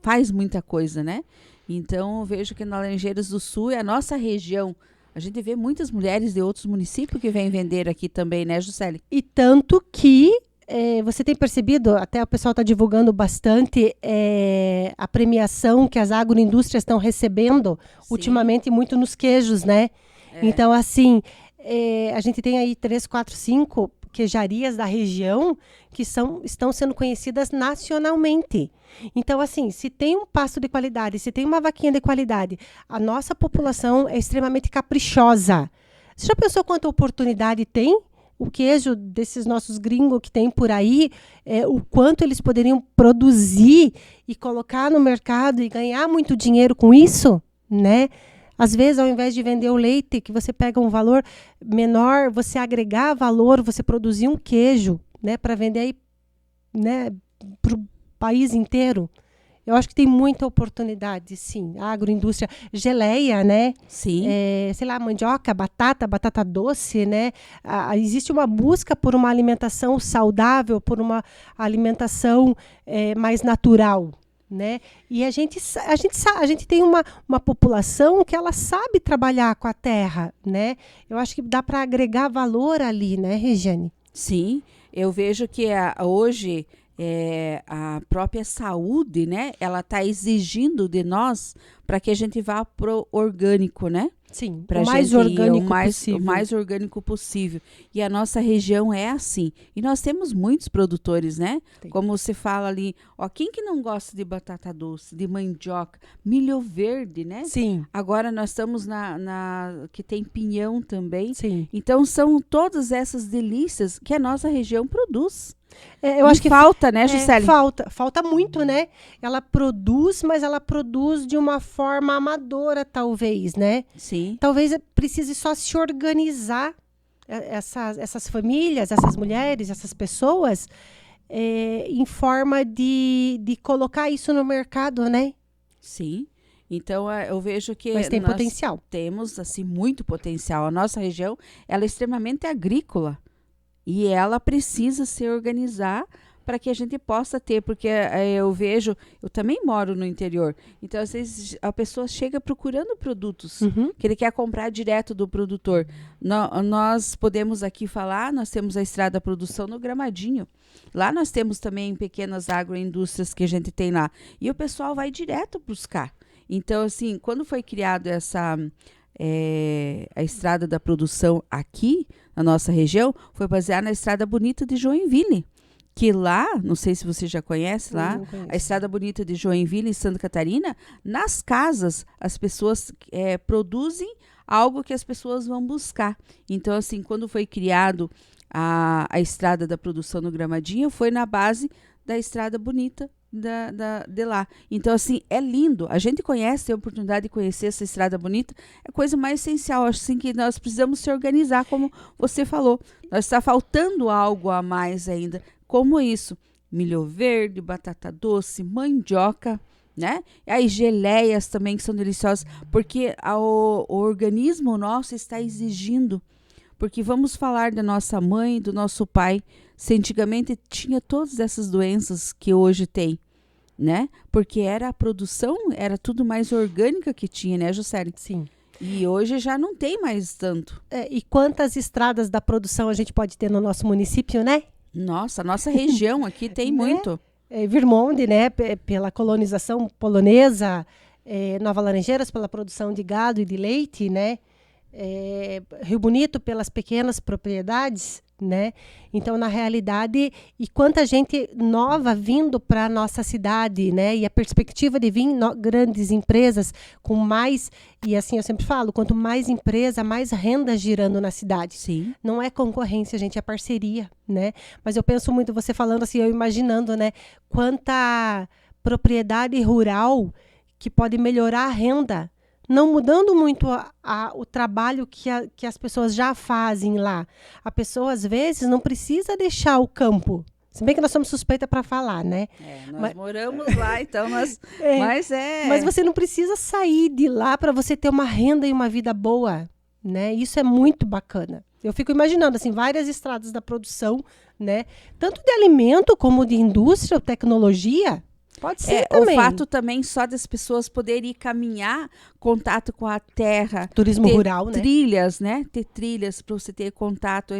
faz muita coisa, né? Então, eu vejo que na Laranjeiras do Sul, a nossa região, a gente vê muitas mulheres de outros municípios que vêm vender aqui também, né, Juscelie? E tanto que você tem percebido, até o pessoal está divulgando bastante a premiação que as agroindústrias estão recebendo, ultimamente, muito nos queijos, né? Então, assim, a gente tem aí 3, 4, 5 queijarias da região que estão sendo conhecidas nacionalmente. Então, assim, se tem um pasto de qualidade, se tem uma vaquinha de qualidade, a nossa população é extremamente caprichosa. Você já pensou quanta oportunidade tem o queijo desses nossos gringos que tem por aí, o quanto eles poderiam produzir e colocar no mercado e ganhar muito dinheiro com isso, né? Às vezes, ao invés de vender o leite, que você pega um valor menor, você agregar valor, você produzir um queijo, né, para vender aí, né, para o país inteiro. Eu acho que tem muita oportunidade, sim. A agroindústria, geleia, né? Sim. Sei lá, mandioca, batata doce, né? Existe uma busca por uma alimentação saudável, por uma alimentação mais natural, né? E a gente tem uma população que ela sabe trabalhar com a terra, né? Eu acho que dá para agregar valor ali, né, Regiane? Sim, eu vejo que hoje a própria saúde, né? Ela está exigindo de nós para que a gente vá pro orgânico, né? Sim, Pra o mais gente ir orgânico o mais orgânico possível. E a nossa região é assim. E nós temos muitos produtores, né? Tem. Como você fala ali, ó, quem que não gosta de batata doce, de mandioca, milho verde, né? Sim, Agora nós estamos que tem pinhão também. sim. Então são todas essas delícias que a nossa região produz. Eu acho que falta, né, Juscelia? falta muito, né? Ela produz, mas ela produz de uma forma amadora, talvez, né? Sim. Talvez precise só se organizar essas famílias, essas mulheres, essas pessoas, em forma de colocar isso no mercado, né? Sim. Então, eu vejo que Mas tem nós potencial. temos, assim, muito potencial. A nossa região, ela é extremamente agrícola. E ela precisa se organizar para que a gente possa ter, porque eu vejo, eu também moro no interior, então às vezes a pessoa chega procurando produtos que ele quer comprar direto do produtor. Nós podemos aqui falar, nós temos a Estrada da Produção no Gramadinho. Lá nós temos também pequenas agroindústrias que a gente tem lá. E o pessoal vai direto buscar. Então, assim, quando foi criado a Estrada da Produção aqui, na nossa região, foi baseada na Estrada Bonita de Joinville. Que lá, não sei se você já conhece lá, a Estrada Bonita de Joinville, em Santa Catarina, nas casas, as pessoas produzem algo que as pessoas vão buscar. Então, assim, quando foi criado a Estrada da Produção no Gramadinho, foi na base da Estrada Bonita de lá. Então, assim, é lindo. A gente conhece, tem a oportunidade de conhecer essa Estrada Bonita, é a coisa mais essencial. Acho assim, que nós precisamos se organizar, como você falou. Nós está faltando algo a mais ainda, como isso. Milho verde, batata doce, mandioca, né? E aí geleias também, que são deliciosas, porque o organismo nosso está exigindo. Porque vamos falar da nossa mãe, do nosso pai. Se antigamente tinha todas essas doenças que hoje tem, né? Porque a produção era tudo mais orgânica que tinha, né, Juscelia? Sim. E hoje já não tem mais tanto. E quantas estradas da produção a gente pode ter no nosso município, né? Nossa, a nossa região aqui tem muito. Virmonde, né? Pela colonização polonesa, Nova Laranjeiras pela produção de gado e de leite, né? Rio Bonito pelas pequenas propriedades, né? Então, na realidade, e quanta gente nova vindo para a nossa cidade, né? E a perspectiva de vir grandes empresas com mais, e assim eu sempre falo, quanto mais empresa, mais renda girando na cidade. Sim. Não é concorrência, gente, é parceria, né? Mas eu penso muito, você falando assim, eu imaginando, né? Quanta propriedade rural que pode melhorar a renda, não mudando muito o trabalho que as pessoas já fazem lá. A pessoa, às vezes, não precisa deixar o campo. Se bem que nós somos suspeitas para falar, né? Nós moramos lá, então nós... Mas você não precisa sair de lá para você ter uma renda e uma vida boa, né? Isso é muito bacana. Eu fico imaginando, assim, várias estradas da produção, né? Tanto de alimento como de indústria ou tecnologia. Pode ser também. O fato também só das pessoas poderem caminhar, contato com a terra. Turismo rural, né? Trilhas, né? Ter trilhas para você ter contato.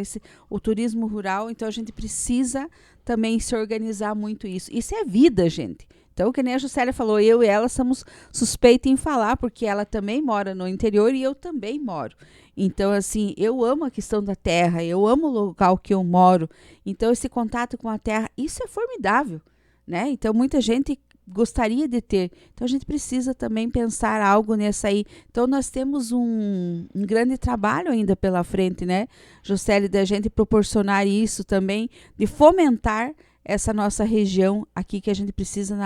O turismo rural, então a gente precisa também se organizar muito isso. Isso é vida, gente. Então, que nem a Juscelia falou, eu e ela somos suspeitas em falar, porque ela também mora no interior e eu também moro. Então, assim, eu amo a questão da terra, eu amo o local que eu moro. Então, esse contato com a terra, isso é formidável. Né? Então, muita gente gostaria de ter. Então, a gente precisa também pensar algo nessa aí. Então, nós temos um grande trabalho ainda pela frente, né, Juscelia, da gente proporcionar isso também, de fomentar essa nossa região aqui que a gente precisa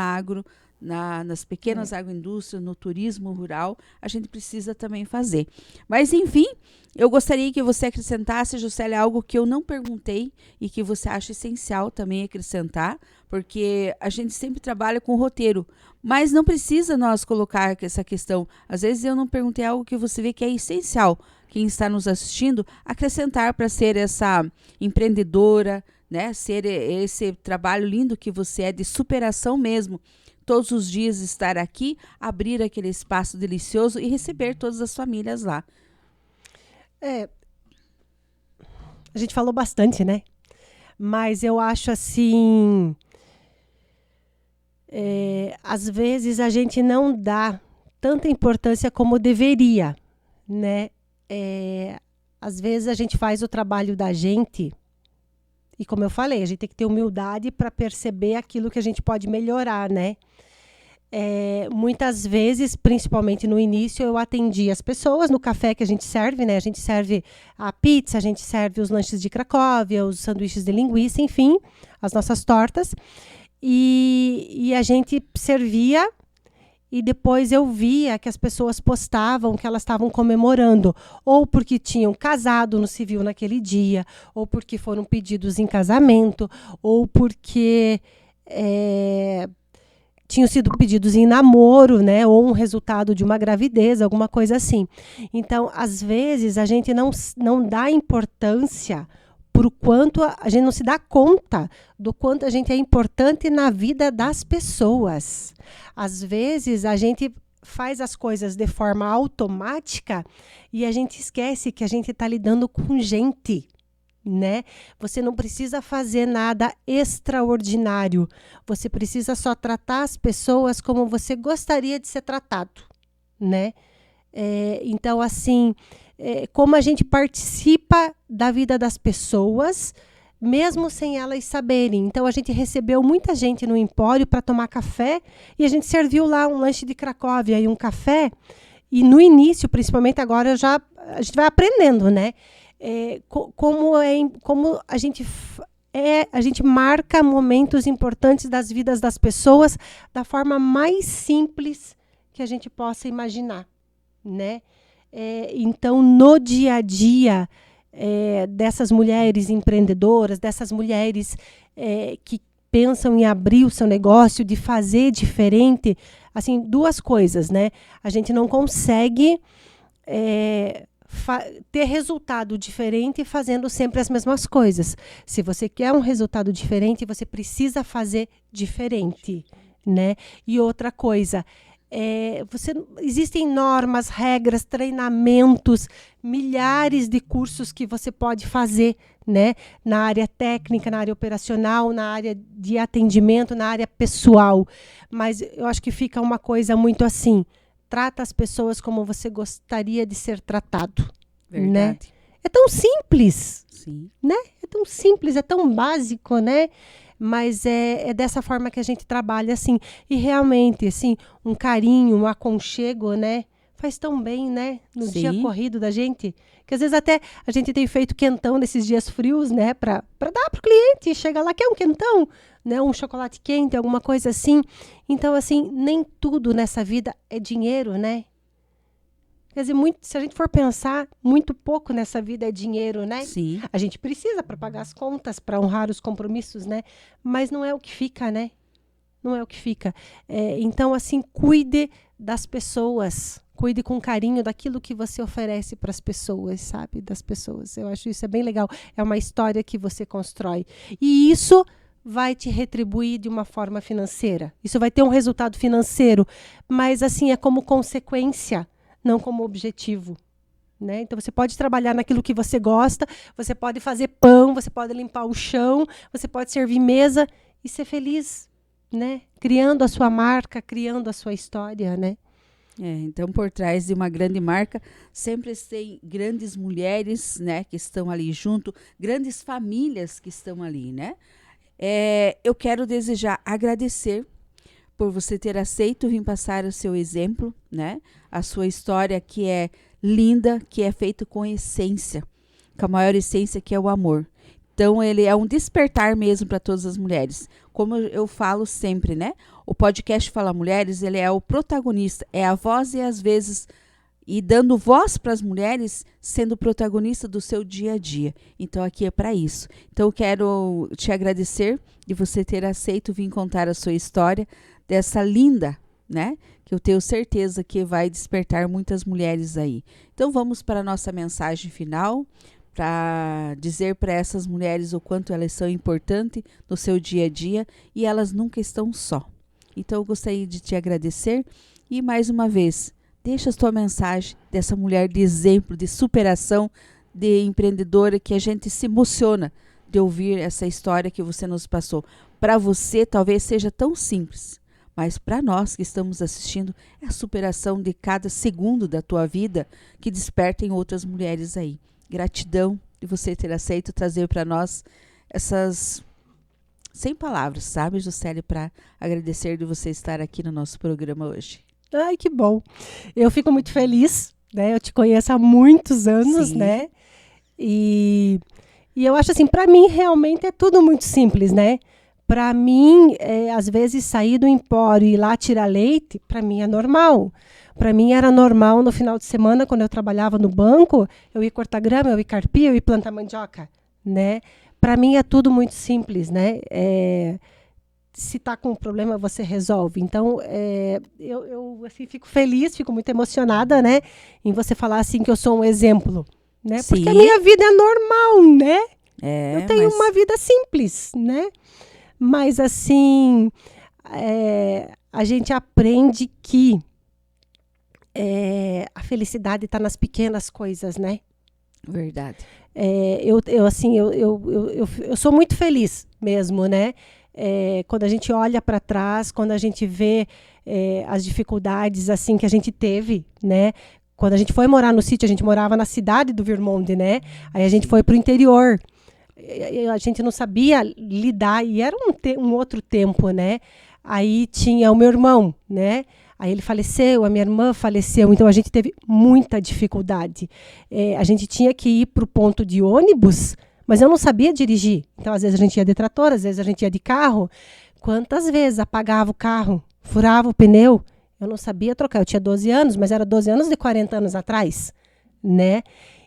nas pequenas agroindústrias, no turismo rural, a gente precisa também fazer. Mas, enfim, eu gostaria que você acrescentasse, Juscelia, algo que eu não perguntei e que você acha essencial também acrescentar, porque a gente sempre trabalha com roteiro, mas não precisa nós colocar essa questão. Às vezes eu não perguntei algo que você vê que é essencial, quem está nos assistindo, acrescentar para ser essa empreendedora, né? Ser esse trabalho lindo que você é, de superação mesmo. Todos os dias estar aqui, abrir aquele espaço delicioso e receber todas as famílias lá. A gente falou bastante, né? Mas eu acho assim às vezes a gente não dá tanta importância como deveria, né? Às vezes a gente faz o trabalho da gente e, como eu falei, a gente tem que ter humildade para perceber aquilo que a gente pode melhorar, né? Muitas vezes, principalmente no início, eu atendi as pessoas no café que a gente serve, né? A gente serve a pizza, a gente serve os lanches de Cracóvia, os sanduíches de linguiça, enfim, as nossas tortas. E a gente servia e depois eu via que as pessoas postavam que elas estavam comemorando, ou porque tinham casado no civil naquele dia, ou porque foram pedidos em casamento, ou porque tinham sido pedidos em namoro, né? Ou um resultado de uma gravidez, alguma coisa assim. Então, às vezes, a gente não dá importância por quanto a gente não se dá conta do quanto a gente é importante na vida das pessoas. Às vezes, a gente faz as coisas de forma automática e a gente esquece que a gente está lidando com gente, né? Você não precisa fazer nada extraordinário. Você precisa só tratar as pessoas como você gostaria de ser tratado, né? Então, assim, como a gente participa da vida das pessoas, mesmo sem elas saberem. Então, a gente recebeu muita gente no Empório para tomar café e a gente serviu lá um lanche de Cracóvia e um café. E no início, principalmente agora, a gente vai aprendendo, né? Como a gente marca momentos importantes das vidas das pessoas da forma mais simples que a gente possa imaginar, né? Então, no dia a dia dessas mulheres empreendedoras, dessas mulheres que pensam em abrir o seu negócio, de fazer diferente, assim, duas coisas, né? A gente não consegue ter resultado diferente fazendo sempre as mesmas coisas. Se você quer um resultado diferente, você precisa fazer diferente, né? E outra coisa, existem normas, regras, treinamentos, milhares de cursos que você pode fazer, né? Na área técnica, na área operacional, na área de atendimento, na área pessoal. Mas eu acho que fica uma coisa muito assim: trata as pessoas como você gostaria de ser tratado. Verdade. Né? É tão simples. Sim. Né? É tão simples, é tão básico, né? Mas é dessa forma que a gente trabalha, assim. E realmente, assim, um carinho, um aconchego, né? Faz tão bem, né? No Sim. dia corrido da gente. Que às vezes até a gente tem feito quentão nesses dias frios, né? Pra dar pro cliente. Chega lá, quer um quentão? Né? Um chocolate quente, alguma coisa assim. Então, assim, nem tudo nessa vida é dinheiro, né? Quer dizer, se a gente for pensar, muito pouco nessa vida é dinheiro, né? Sim. A gente precisa para pagar as contas, para honrar os compromissos, né? Mas não é o que fica, né? Não é o que fica. Então, assim, cuide das pessoas. Cuide com carinho daquilo que você oferece para as pessoas, sabe? Das pessoas. Eu acho isso bem legal. É uma história que você constrói. E isso vai te retribuir de uma forma financeira. Isso vai ter um resultado financeiro. Mas, assim, é como consequência, não como objetivo, né? Então, você pode trabalhar naquilo que você gosta, você pode fazer pão, você pode limpar o chão, você pode servir mesa e ser feliz, né? Criando a sua marca, criando a sua história, né? Então, por trás de uma grande marca, sempre tem grandes mulheres, né, que estão ali junto, grandes famílias que estão ali, né? Eu quero agradecer por você ter aceito vir passar o seu exemplo, né? A sua história que é linda, que é feita com essência, com a maior essência que é o amor. Então, ele é um despertar mesmo para todas as mulheres. Como eu falo sempre, né? O podcast Fala Mulheres, ele é o protagonista, é a voz e às vezes, e dando voz para as mulheres, sendo protagonista do seu dia a dia. Então, aqui é para isso. Então, eu quero te agradecer de você ter aceito vir contar a sua história, dessa linda, né? Que eu tenho certeza que vai despertar muitas mulheres aí. Então, vamos para a nossa mensagem final, para dizer para essas mulheres o quanto elas são importantes no seu dia a dia e elas nunca estão só. Então, eu gostaria de te agradecer e, mais uma vez, deixa a sua mensagem dessa mulher de exemplo, de superação, de empreendedora, que a gente se emociona de ouvir essa história que você nos passou. Para você, talvez seja tão simples, mas para nós que estamos assistindo, é a superação de cada segundo da tua vida que desperta em outras mulheres aí. Gratidão de você ter aceito trazer para nós essas... Sem palavras, sabe, Juscelia, para agradecer de você estar aqui no nosso programa hoje. Ai, que bom. Eu fico muito feliz, né? Eu te conheço há muitos anos, Sim. né? E eu acho assim, para mim realmente é tudo muito simples, né? Para mim, às vezes sair do empório e ir lá tirar leite, para mim é normal. Para mim era normal no final de semana, quando eu trabalhava no banco, eu ia cortar grama, eu ia carpir, eu ia plantar mandioca, né? Para mim é tudo muito simples, né? Se está com um problema, você resolve. Então, eu assim, fico feliz, fico muito emocionada, né? Em você falar assim que eu sou um exemplo, né? Sim. Porque a minha vida é normal, né? Eu tenho mas... uma vida simples, né? Mas, assim, a gente aprende que a felicidade está nas pequenas coisas, né? Verdade. Eu sou muito feliz mesmo, né? Quando a gente olha para trás, quando a gente vê as dificuldades assim que a gente teve, né? Quando a gente foi morar no sítio, a gente morava na cidade do Virmonte, né? Aí a gente foi para o interior. A gente não sabia lidar, e era um outro tempo, né? Aí tinha o meu irmão, né? Aí ele faleceu, a minha irmã faleceu, então a gente teve muita dificuldade. A gente tinha que ir para o ponto de ônibus, mas eu não sabia dirigir. Então, às vezes a gente ia de trator, às vezes a gente ia de carro. Quantas vezes apagava o carro, furava o pneu? Eu não sabia trocar. Eu tinha 12 anos, mas era 12 anos de 40 anos atrás, né?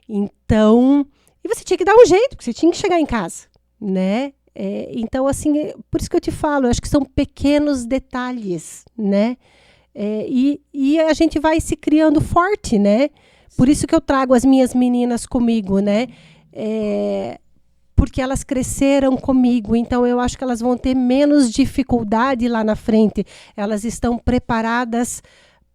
Então, e você tinha que dar um jeito, porque você tinha que chegar em casa, né? Então, assim, por isso que eu te falo, eu acho que são pequenos detalhes, né? E a gente vai se criando forte, né? Por isso que eu trago as minhas meninas comigo, né? Porque elas cresceram comigo, então eu acho que elas vão ter menos dificuldade lá na frente. Elas estão preparadas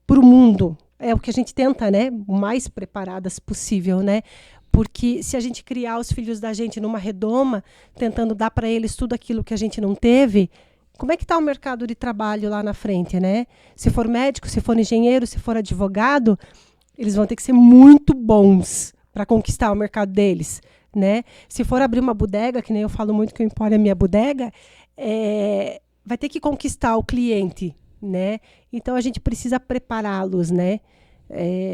para o mundo. É o que a gente tenta, né? O mais preparadas possível, né? Porque se a gente criar os filhos da gente numa redoma, tentando dar para eles tudo aquilo que a gente não teve, como é que está o mercado de trabalho lá na frente, né? Se for médico, se for engenheiro, se for advogado, eles vão ter que ser muito bons para conquistar o mercado deles, né? Se for abrir uma bodega, que nem eu falo muito que o empório é minha bodega, vai ter que conquistar o cliente, né? Então a gente precisa prepará-los, né?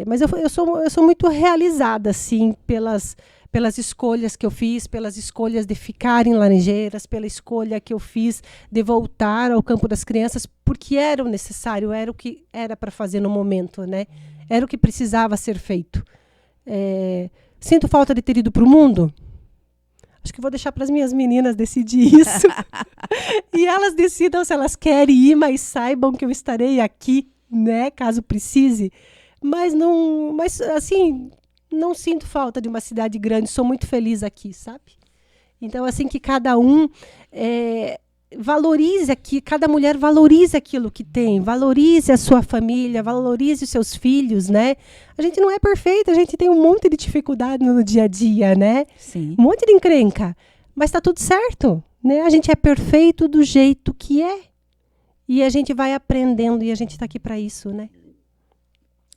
Mas eu sou muito realizada, assim, pelas escolhas que eu fiz, pelas escolhas de ficar em Laranjeiras, pela escolha que eu fiz de voltar ao campo das crianças, porque era o necessário, era o que era para fazer no momento, né? Era o que precisava ser feito. Sinto falta de ter ido para o mundo? Acho que vou deixar para as minhas meninas decidir isso. E elas decidam se elas querem ir, mas saibam que eu estarei aqui, né? Caso precise. Mas assim, não sinto falta de uma cidade grande, sou muito feliz aqui, sabe? Então, assim, que cada um valorize aqui, cada mulher valorize aquilo que tem, valorize a sua família, valorize os seus filhos, né? A gente não é perfeita, a gente tem um monte de dificuldade no dia a dia, né? Sim. Um monte de encrenca, mas tá tudo certo, né? A gente é perfeito do jeito que é. E a gente vai aprendendo e a gente tá aqui para isso, né?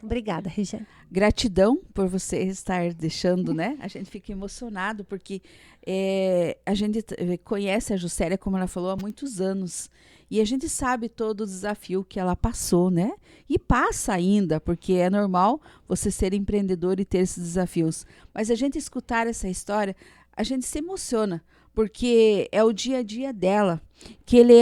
Obrigada, Regiane. Gratidão por você estar deixando, né? A gente fica emocionado porque a gente conhece a Juscelia, como ela falou, há muitos anos. E a gente sabe todo o desafio que ela passou, né? E passa ainda, porque é normal você ser empreendedor e ter esses desafios. Mas a gente escutar essa história, a gente se emociona, porque é o dia a dia dela, que ele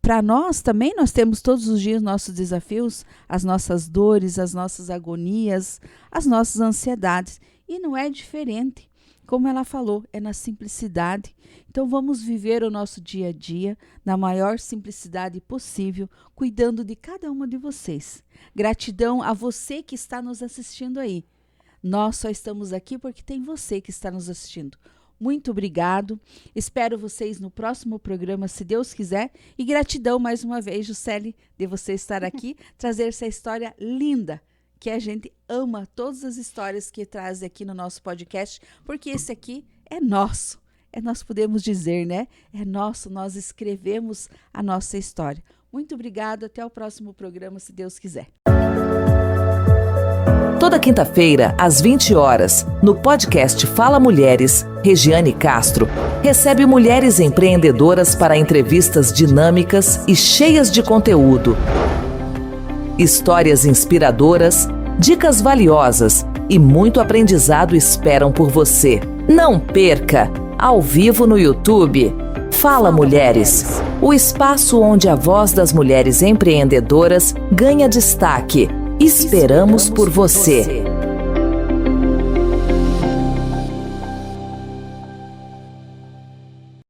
para nós também, nós temos todos os dias nossos desafios, as nossas dores, as nossas agonias, as nossas ansiedades. E não é diferente. Como ela falou, é na simplicidade. Então vamos viver o nosso dia a dia na maior simplicidade possível, cuidando de cada uma de vocês. Gratidão a você que está nos assistindo aí. Nós só estamos aqui porque tem você que está nos assistindo. Muito obrigado. Espero vocês no próximo programa, se Deus quiser. E gratidão mais uma vez, Juscelia, de você estar aqui, trazer essa história linda, que a gente ama todas as histórias que traz aqui no nosso podcast, porque esse aqui é nosso. Nós podemos dizer, né? É nosso, nós escrevemos a nossa história. Muito obrigado, até o próximo programa, se Deus quiser. Toda quinta-feira, às 20 horas, no podcast Fala Mulheres, Regiane Castro recebe mulheres empreendedoras para entrevistas dinâmicas e cheias de conteúdo. Histórias inspiradoras, dicas valiosas e muito aprendizado esperam por você. Não perca! Ao vivo no YouTube, Fala Mulheres, o espaço onde a voz das mulheres empreendedoras ganha destaque. Esperamos por você.